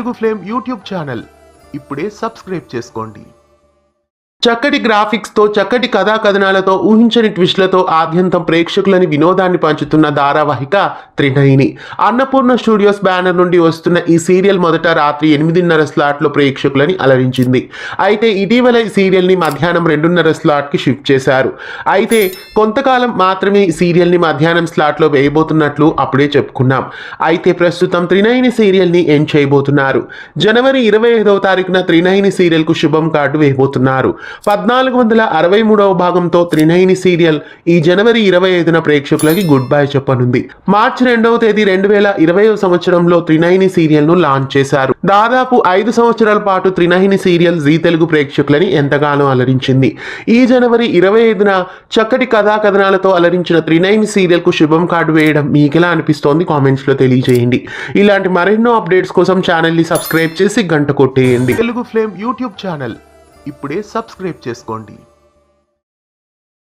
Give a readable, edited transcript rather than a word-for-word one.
Telugu flame YouTube channel ఇప్పుడే subscribe చేసుకోండి. చక్కటి గ్రాఫిక్స్ తో చక్కటి కథా కథనాలతో ఊహించని ట్విస్ట్లతో ఆద్యంతం ప్రేక్షకులని వినోదాన్ని పంచుతున్న ధారావాహిక త్రినయని. అన్నపూర్ణ స్టూడియోస్ బ్యానర్ నుండి వస్తున్న ఈ సీరియల్ మొదట రాత్రి 8:30 స్లాట్లో ప్రేక్షకులని అలరించింది. అయితే ఇటీవల ఈ సీరియల్ ని మధ్యాహ్నం 2:30 స్లాట్ కి షిఫ్ట్ చేశారు. అయితే కొంతకాలం మాత్రమే ఈ సీరియల్ ని మధ్యాహ్నం స్లాట్ లో వేయబోతున్నట్లు అప్పుడే చెప్పుకున్నాం. అయితే ప్రస్తుతం త్రినయని సీరియల్ ని ఎండ్ చేయబోతున్నారు. జనవరి 25వ తారీఖున త్రినయని సీరియల్ కు శుభం కార్డు వేయబోతున్నారు. 1463వ భాగంతో త్రినయని సీరియల్ ఈ జనవరి 25న ప్రేక్షకులకి గుడ్ బై చెప్పనుంది. మార్చి 2వ తేదీ 2020వ సంవత్సరంలో త్రినయని సీరియల్ ను లాంచ్ చేశారు. దాదాపు 5 సంవత్సరాల పాటు త్రినయని సీరియల్ జీ తెలుగు ప్రేక్షకులని ఎంతగానో అలరించింది. ఈ జనవరి 25న చక్కటి కథా కథనాలతో అలరించిన త్రినయని సీరియల్ కు శుభం కార్డు వేయడం మీకెలా అనిపిస్తోంది కామెంట్స్ లో తెలియజేయండి. ఇలాంటి మరెన్నో అప్డేట్స్ కోసం ఛానల్ ని సబ్స్క్రైబ్ చేసి గంట కొట్టేయండి. తెలుగు ఫ్లేమ్ యూట్యూబ్ ఛానల్ ఇప్పుడే సబ్స్క్రైబ్ చేసుకోండి.